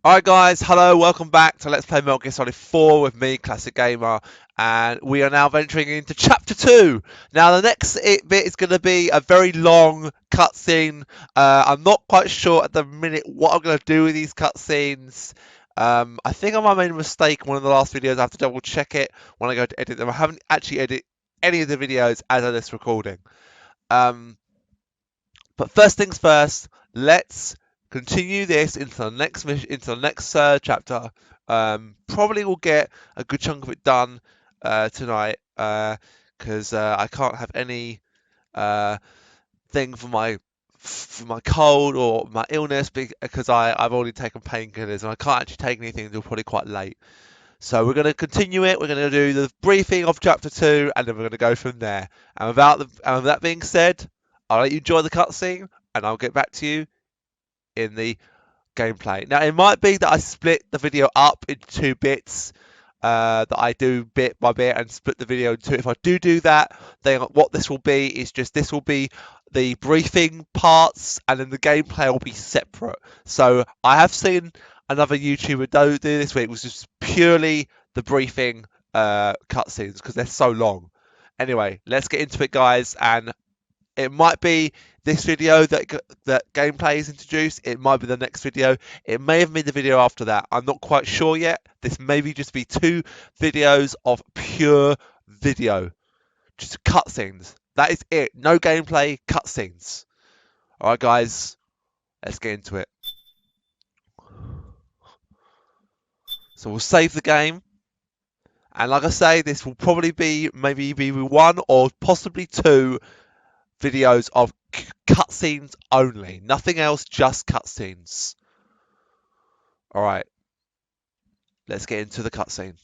Alright guys, hello, welcome back to Let's Play Metal Gear Solid 4 with me, Classic Gamer, and we are now venturing into Chapter 2. Now the next bit is going to be a very long cutscene. I'm not quite sure at the minute what I'm going to do with these cutscenes. I think I might have made a mistake in one of the last videos. I have to double check it when I go to edit them. I haven't actually edited any of the videos as of this recording. But first things first, let's continue this into the next mission, into the next chapter. Probably will get a good chunk of it done tonight because I can't have any thing for my cold or my illness because I've already taken painkillers and I can't actually take anything until probably quite late. So we're going to continue it. We're going to do the briefing of chapter 2 and then we're going to go from there. And with that being said, I'll let you enjoy the cutscene and I'll get back to you in the gameplay. Now, it might be that I split the video up into 2 bits, that I do bit by bit and split the video into 2. If I do that, then what this will be is just this will be the briefing parts and then the gameplay will be separate. So I have seen another YouTuber do this week, was just purely the briefing cutscenes because they're so long. Anyway, let's get into it, guys, and it might be this video that gameplay is introduced. It might be the next video. It may have been the video after that. I'm not quite sure yet. This maybe just be 2 videos of pure video, just cutscenes. That is it. No gameplay, cutscenes. All right, guys, let's get into it. So we'll save the game. And like I say, this will probably be maybe 1 or possibly 2 videos of cutscenes only. Nothing else, just cutscenes. Alright. Let's get into the cutscene.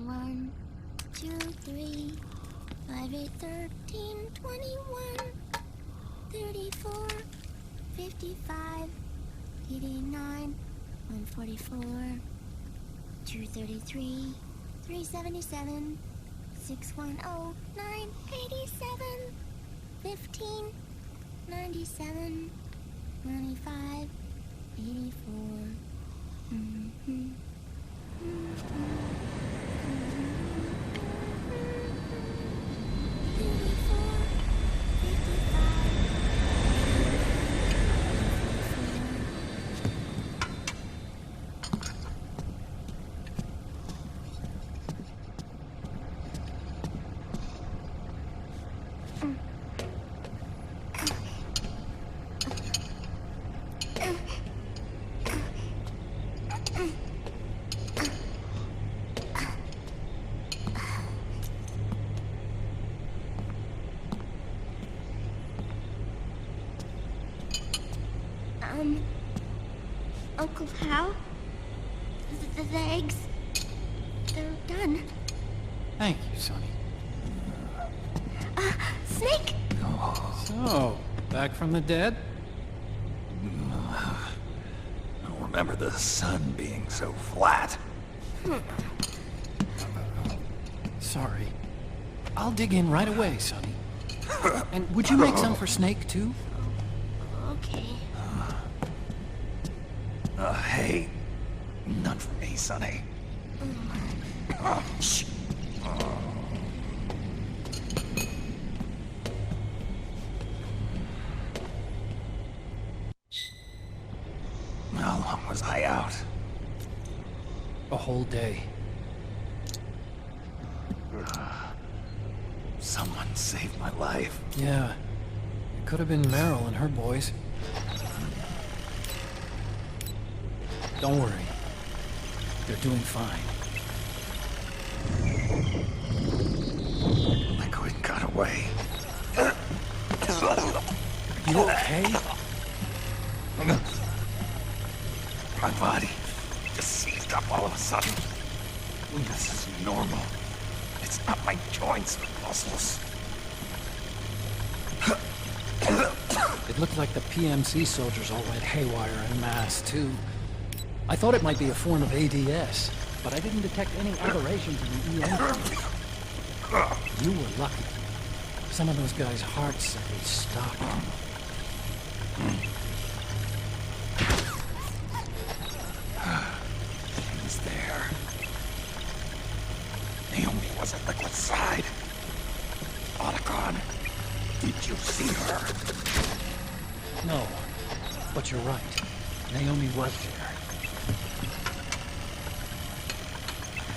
One, 2, 3, 5, 8, 13, 21, 34, 55, 89, 144, 233, 377, 610, 987, 15, 97, 95, 84. Uncle Hal? The eggs, they're done. Thank you, Sonny. Snake! So, back from the dead? I don't remember the sun being so flat. Sorry. I'll dig in right away, Sonny. And would you make some for Snake, too? Okay. Hey, none for me, Sonny. How long was I out? A whole day. Someone saved my life. Yeah. It could have been Meryl and her boys. Don't worry. They're doing fine. Liquid got away. You okay? My body just seized up all of a sudden. This is normal. It's not my joints or muscles. It looked like the PMC soldiers all went haywire en masse, too. I thought it might be a form of ADS, but I didn't detect any aberrations in the EM. You were lucky. Some of those guys' hearts simply stopped. She's there. Naomi was at Liquid side. Otacon, did you see her? No, but you're right. Naomi was there.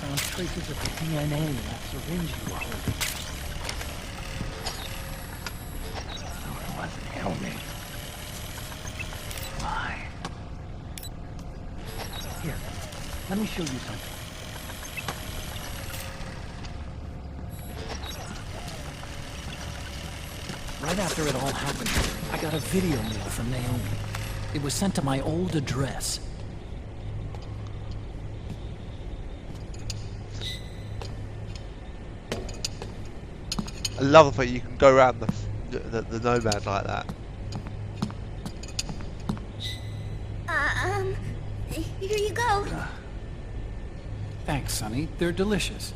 Found traces of the DNA in that syringe you were holding. No, it wasn't Naomi. Why? Here, let me show you something. Right after it all happened, I got a video mail from Naomi. It was sent to my old address. I love the fact you can go around the nomad like that. Here you go. Thanks, Sonny. They're delicious.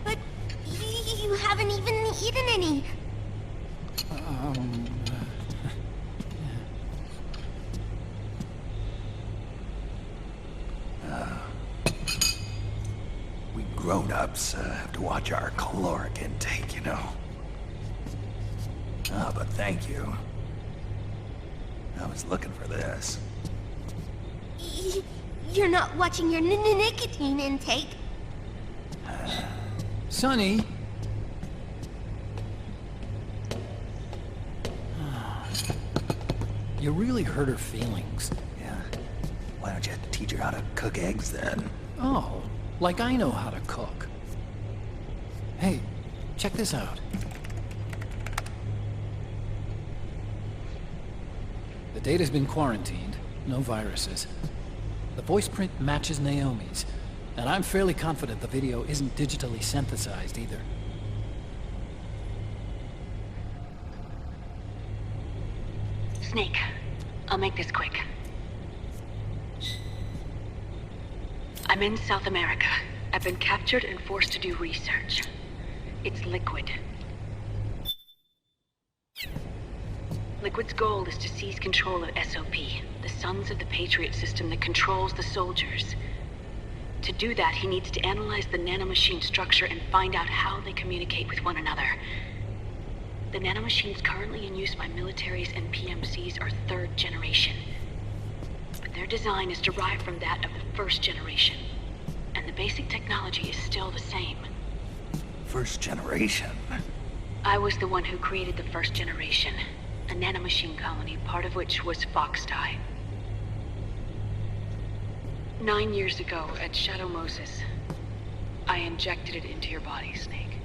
But you haven't even eaten any. We grown-ups have to watch our caloric intake, you know. Ah, but thank you. I was looking for this. You're not watching your nicotine intake. Sonny! You really hurt her feelings. Yeah. Why don't you teach her how to cook eggs then? Oh, like I know how to cook. Hey, check this out. The data's been quarantined, no viruses. The voice print matches Naomi's, and I'm fairly confident the video isn't digitally synthesized either. Snake, I'll make this quick. I'm in South America. I've been captured and forced to do research. It's Liquid. Liquid's goal is to seize control of SOP, the Sons of the Patriot system that controls the soldiers. To do that, he needs to analyze the nanomachine structure and find out how they communicate with one another. The nanomachines currently in use by militaries and PMCs are third generation. But their design is derived from that of the first generation. And the basic technology is still the same. First generation. I was the one who created the first generation. A nanomachine colony, part of which was Foxdie. 9 years ago, at Shadow Moses, I injected it into your body, Snake.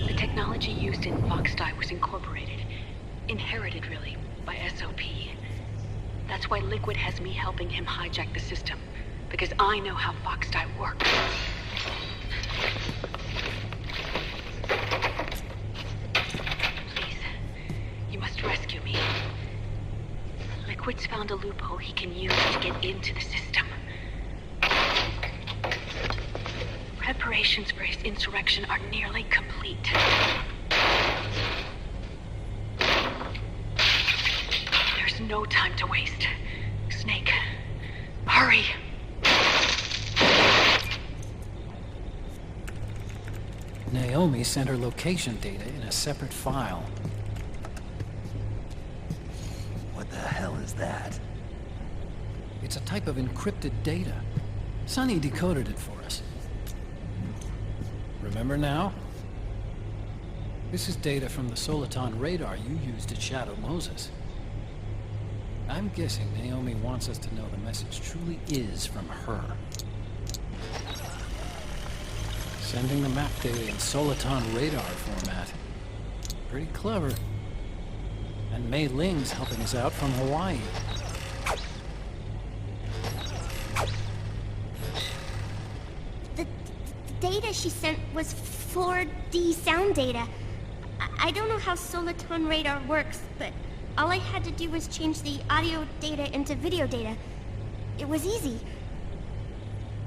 The technology used in Foxdie was incorporated, inherited really, by SOP. That's why Liquid has me helping him hijack the system, because I know how Foxdie works. Rescue me. Liquid's found a loophole he can use to get into the system. Preparations for his insurrection are nearly complete. There's no time to waste. Snake, hurry! Naomi sent her location data in a separate file. What the hell is that? It's a type of encrypted data. Sonny decoded it for us. Remember now? This is data from the Soliton radar you used at Shadow Moses. I'm guessing Naomi wants us to know the message truly is from her. Sending the map data in Soliton radar format. Pretty clever. And Mei Ling's helping us out from Hawaii. The data she sent was 4D sound data. I don't know how Soliton radar works, but all I had to do was change the audio data into video data. It was easy.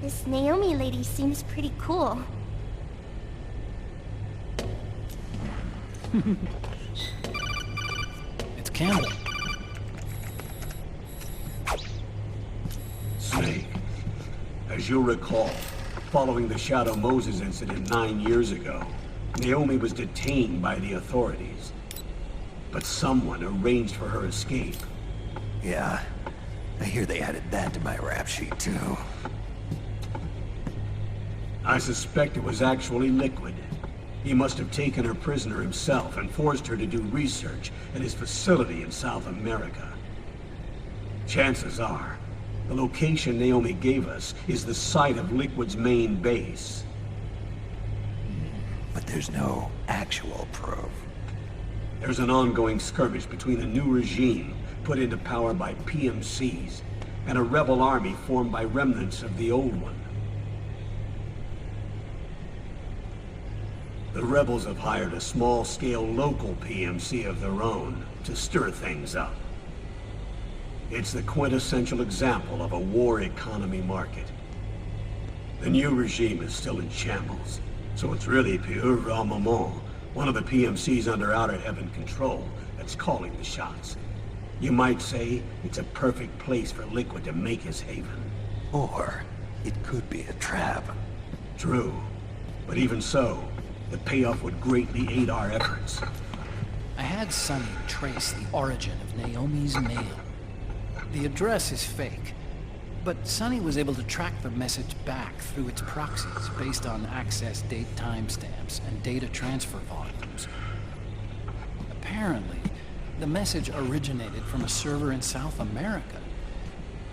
This Naomi lady seems pretty cool. It's Campbell. Snake, as you'll recall, following the Shadow Moses incident 9 years ago, Naomi was detained by the authorities. But someone arranged for her escape. Yeah, I hear they added that to my rap sheet too. I suspect it was actually Liquid. He must have taken her prisoner himself and forced her to do research at his facility in South America. Chances are, the location Naomi gave us is the site of Liquid's main base. But there's no actual proof. There's an ongoing skirmish between a new regime put into power by PMCs and a rebel army formed by remnants of the old one. The rebels have hired a small-scale local PMC of their own to stir things up. It's the quintessential example of a war economy market. The new regime is still in shambles, so it's really pure moment, one of the PMCs under Outer Heaven control, that's calling the shots. You might say it's a perfect place for Liquid to make his haven. Or it could be a trap. True, but even so, the payoff would greatly aid our efforts. I had Sunny trace the origin of Naomi's mail. The address is fake, but Sunny was able to track the message back through its proxies based on access date timestamps and data transfer volumes. Apparently, the message originated from a server in South America.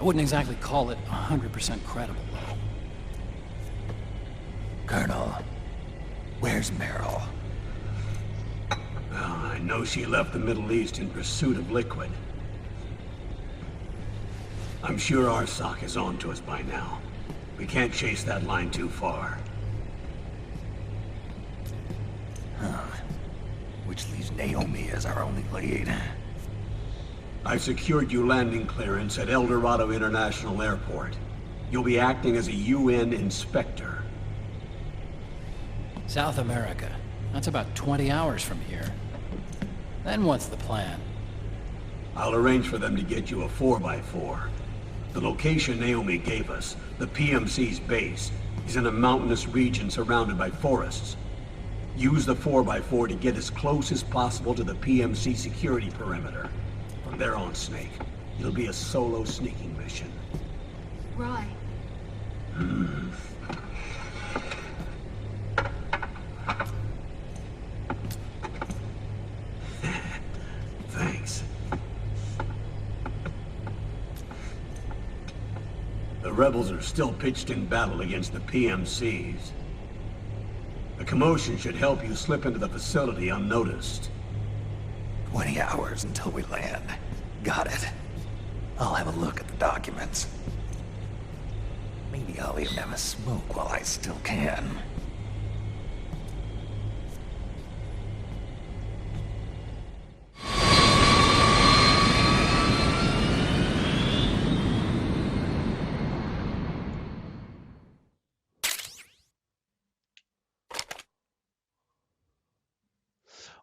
I wouldn't exactly call it 100% credible, though. Colonel, where's Meryl? Well, I know she left the Middle East in pursuit of Liquid. I'm sure our sock is on to us by now. We can't chase that line too far. Which leaves Naomi as our only lead. I've secured you landing clearance at El Dorado International Airport. You'll be acting as a UN inspector. South America. That's about 20 hours from here. Then what's the plan? I'll arrange for them to get you a 4x4. The location Naomi gave us, the PMC's base, is in a mountainous region surrounded by forests. Use the 4x4 to get as close as possible to the PMC security perimeter. From there on, Snake, it'll be a solo sneaking mission. Roy. Thanks. The rebels are still pitched in battle against the PMCs. The commotion should help you slip into the facility unnoticed. 20 hours until we land. Got it. I'll have a look at the documents. Maybe I'll even have a smoke while I still can.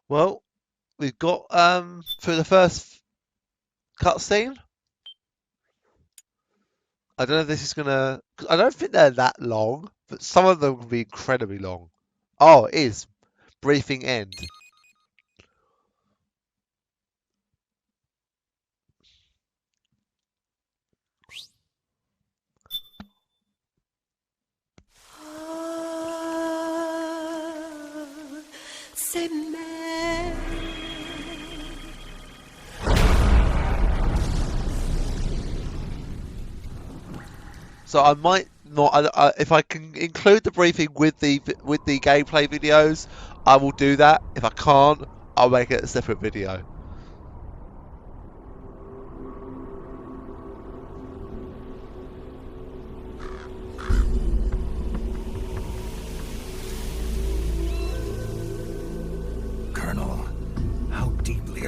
Well, we've got through the first cutscene. I don't know if this is gonna. I don't think they're that long, but some of them will be incredibly long. Oh, it is. Briefing end. So I might not. If I can include the briefing with the gameplay videos, I will do that. If I can't, I'll make it a separate video.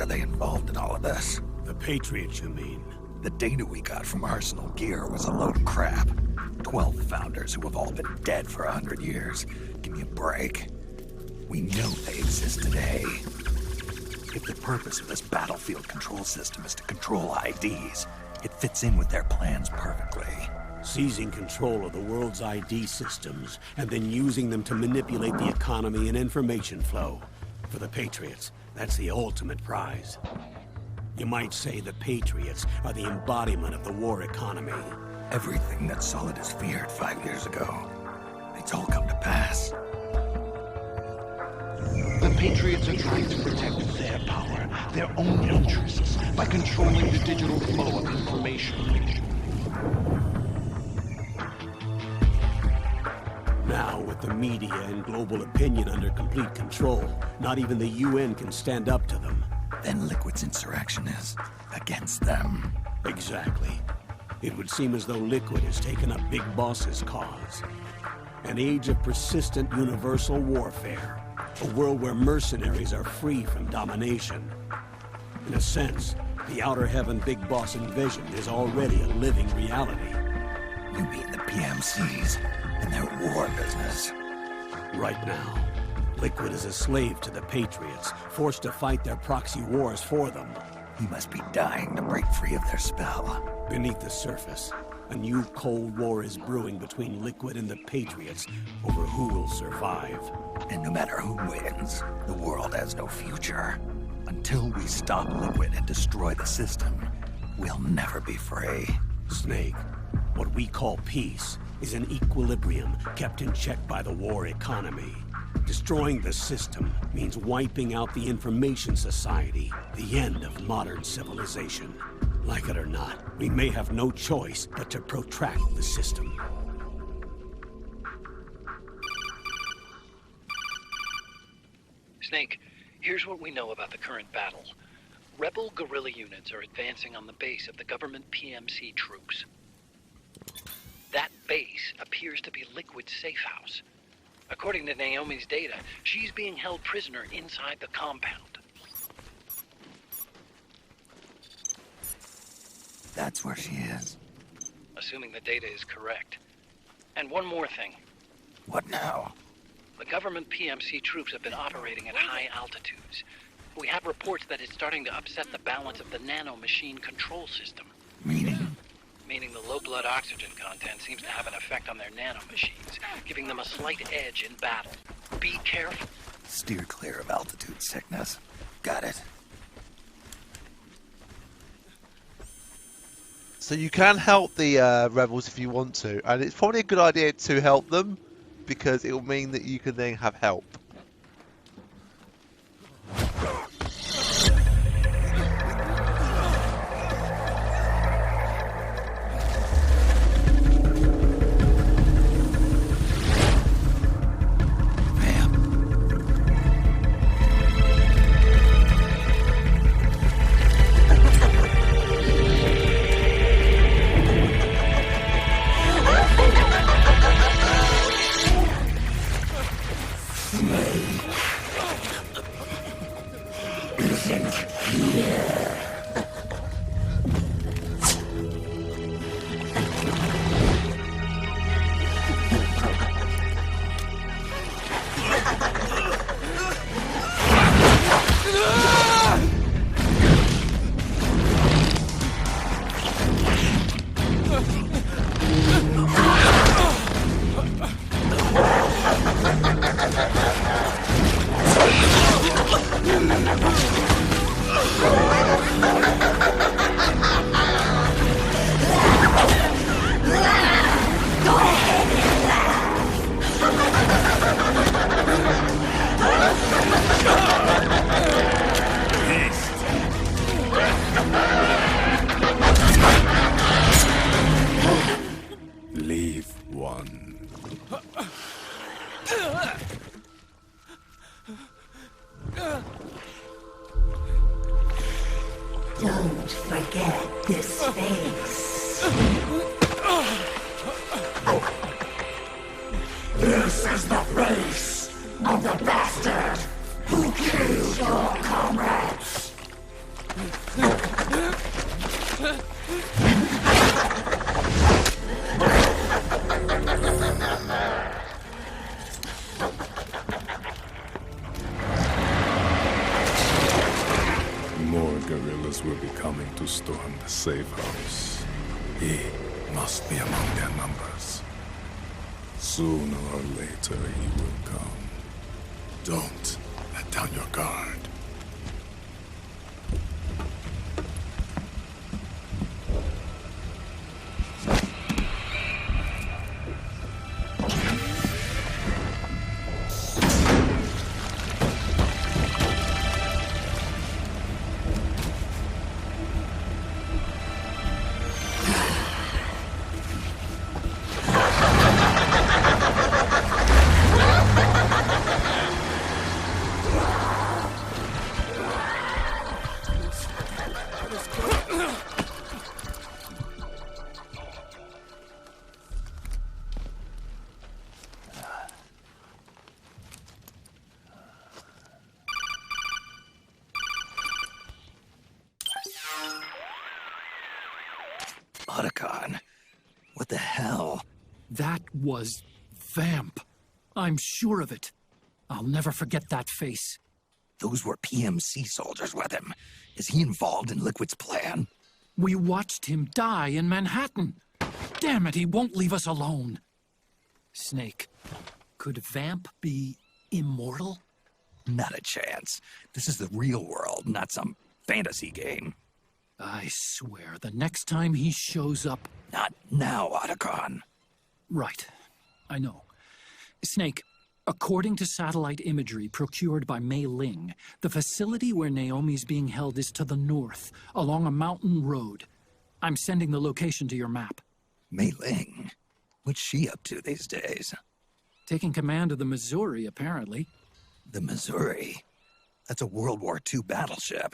are they involved in all of this? The Patriots, you mean? The data we got from Arsenal Gear was a load of crap. 12 founders who have all been dead for 100 years. Give me a break. We know they exist today. If the purpose of this battlefield control system is to control IDs, it fits in with their plans perfectly. Seizing control of the world's ID systems, and then using them to manipulate the economy and information flow. For the Patriots, that's the ultimate prize. You might say the Patriots are the embodiment of the war economy. Everything that Solidus feared 5 years ago, it's all come to pass. The Patriots are trying to protect their power, their own interests, by controlling the digital flow of information. Now, with the media and global opinion under complete control, not even the UN can stand up to them. Then Liquid's insurrection is against them. Exactly. It would seem as though Liquid has taken up Big Boss's cause. An age of persistent universal warfare. A world where mercenaries are free from domination. In a sense, the Outer Heaven Big Boss envisioned is already a living reality. You mean the PMCs and their war business? Right now, Liquid is a slave to the Patriots, forced to fight their proxy wars for them. He must be dying to break free of their spell. Beneath the surface, a new Cold War is brewing between Liquid and the Patriots over who will survive. And no matter who wins, the world has no future. Until we stop Liquid and destroy the system, we'll never be free. Snake, what we call peace is an equilibrium kept in check by the war economy. Destroying the system means wiping out the information society, the end of modern civilization. Like it or not, we may have no choice but to protract the system. Snake, here's what we know about the current battle. Rebel guerrilla units are advancing on the base of the government PMC troops. That base appears to be Liquid's safe house. According to Naomi's data, she's being held prisoner inside the compound. That's where she is. Assuming the data is correct. And one more thing. What now? The government PMC troops have been operating at high altitudes. We have reports that it's starting to upset the balance of the nanomachine control system. Meaning? Meaning the low blood oxygen content seems to have an effect on their nanomachines, giving them a slight edge in battle. Be careful. Steer clear of altitude sickness. Got it. So you can help the rebels if you want to, and it's probably a good idea to help them, because it will mean that you can then have help. Leave one. Don't forget this face. This is the face of the bastard who killed your comrades. others will be coming to storm the safe house. He must be among their numbers. Sooner or later he will come. Don't let down your guard. Otacon, what the hell? That was Vamp. I'm sure of it. I'll never forget that face. Those were PMC soldiers with him. Is he involved in Liquid's plan? We watched him die in Manhattan. Damn it, he won't leave us alone. Snake, could Vamp be immortal? Not a chance. This is the real world, not some fantasy game. I swear, the next time he shows up... Not now, Otacon. Right. I know. Snake, according to satellite imagery procured by Mei Ling, the facility where Naomi's being held is to the north, along a mountain road. I'm sending the location to your map. Mei Ling? What's she up to these days? Taking command of the Missouri, apparently. The Missouri? That's a World War II battleship.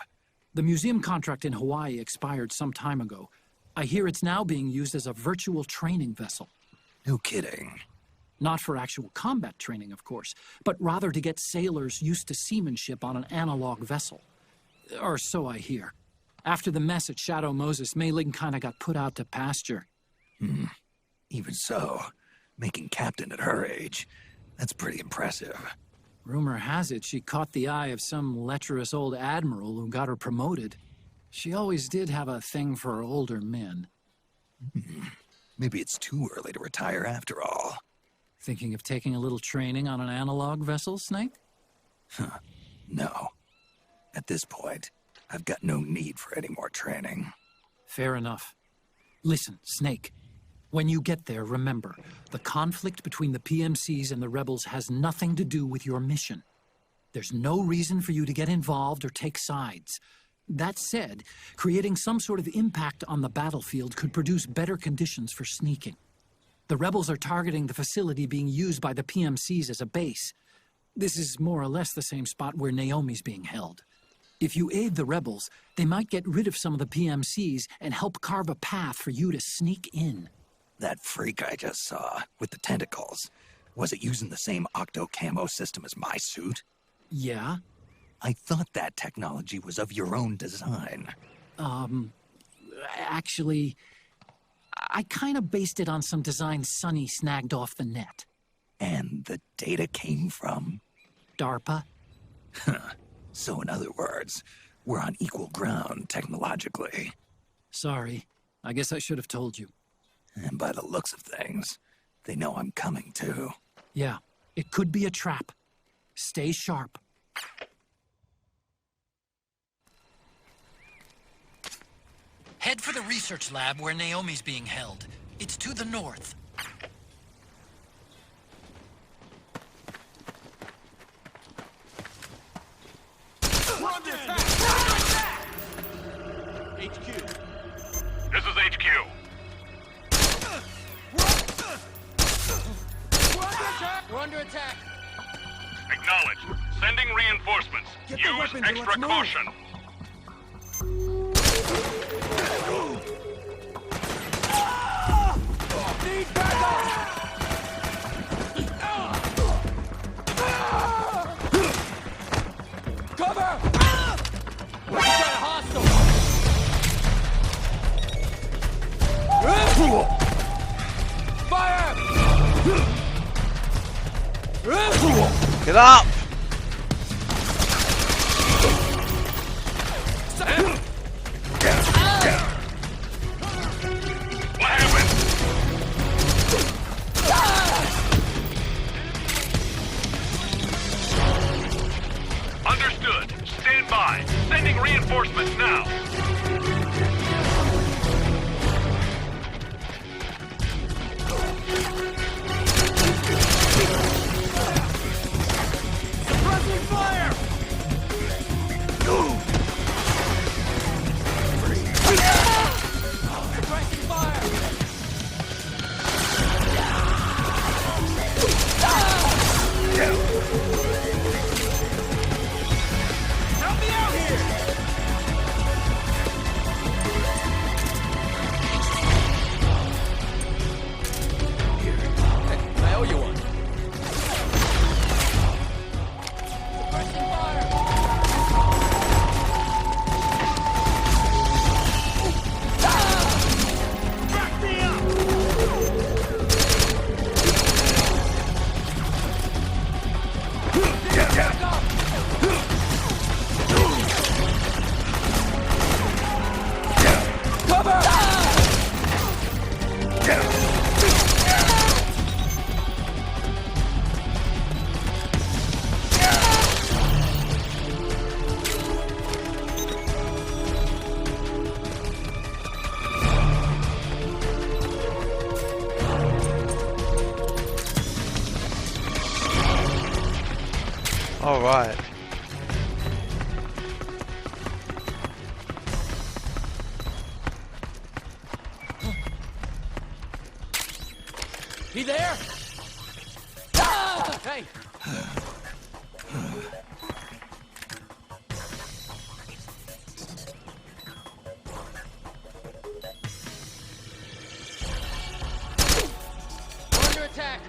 The museum contract in Hawaii expired some time ago. I hear it's now being used as a virtual training vessel. No kidding. Not for actual combat training, of course, but rather to get sailors used to seamanship on an analog vessel. Or so I hear. After the mess at Shadow Moses, Mei Ling kinda got put out to pasture. Even so, making captain at her age, that's pretty impressive. Rumor has it she caught the eye of some lecherous old admiral who got her promoted. She always did have a thing for older men. Maybe it's too early to retire after all. Thinking of taking a little training on an analog vessel, Snake? No. At this point, I've got no need for any more training. Fair enough. Listen, Snake. When you get there, remember, the conflict between the PMCs and the rebels has nothing to do with your mission. There's no reason for you to get involved or take sides. That said, creating some sort of impact on the battlefield could produce better conditions for sneaking. The rebels are targeting the facility being used by the PMCs as a base. This is more or less the same spot where Naomi's being held. If you aid the rebels, they might get rid of some of the PMCs and help carve a path for you to sneak in. That freak I just saw, with the tentacles, was it using the same octo-camo system as my suit? Yeah? I thought that technology was of your own design. Actually, I kind of based it on some design Sonny snagged off the net. And the data came from? DARPA? So in other words, we're on equal ground technologically. Sorry. I guess I should have told you. And by the looks of things, they know I'm coming too. Yeah, it could be a trap. Stay sharp. Head for the research lab where Naomi's being held. It's to the north. HQ. This is HQ. We're under attack. Acknowledged. Sending reinforcements. Use extra caution. Need backup! Cover! We got a hostile! Fire! Get up! reinforcements now. Suppressing fire! Suppressing fire! Help me out here! I owe you one. Suppressing fire! Back me up! Back up! Cover! All right. He there? Ah! Hey! We're under attack!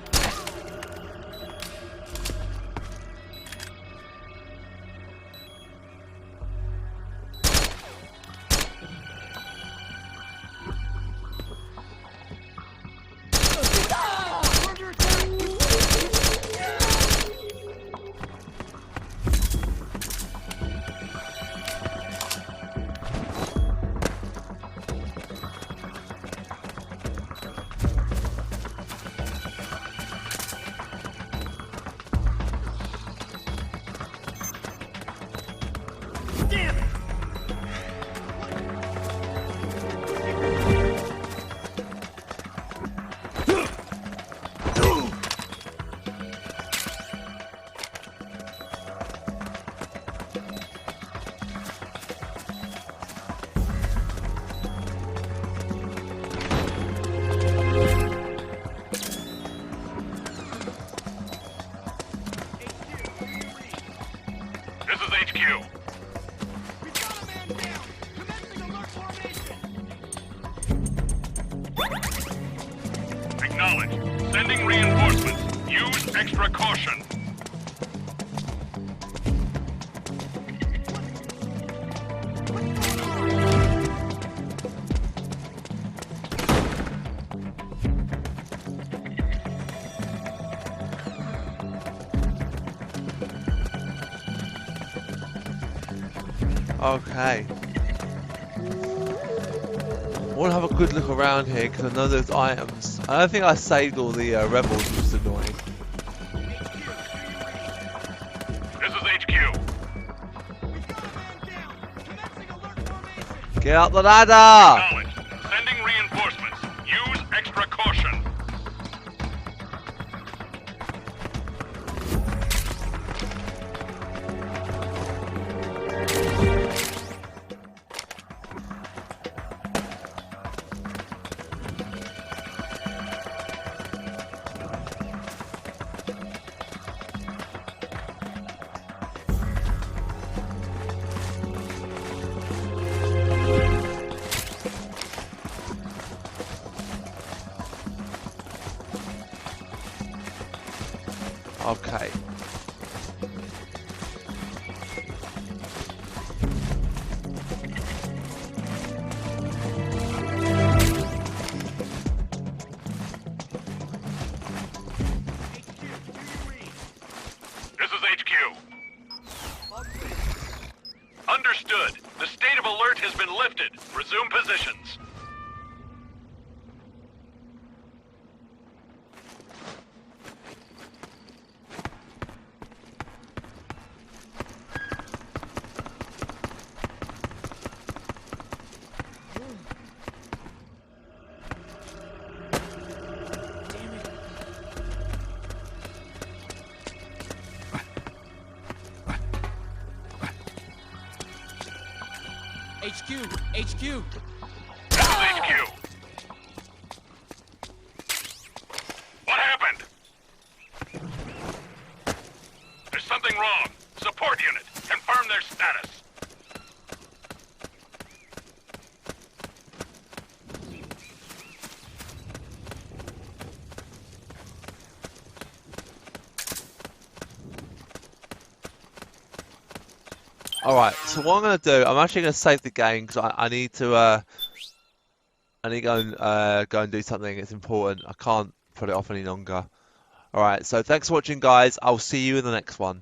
This is HQ. We've got a man down! Commencing alert formation! Acknowledged. Sending reinforcements. Use extra caution. Okay. I want to have a good look around here because I know there's items. I don't think I saved all the rebels, which is annoying. This is HQ. Get up the ladder! Acknowledged. Sending reinforcements. Use extra caution. Okay. This is HQ. Understood. The state of alert has been lifted. Resume positions. HQ! HQ! This is HQ. What happened? There's something wrong. Support unit, confirm their status. Alright, so what I'm going to do, I'm actually going to save the game because I need to go and do something. It's important. I can't put it off any longer. Alright, so thanks for watching, guys. I'll see you in the next one.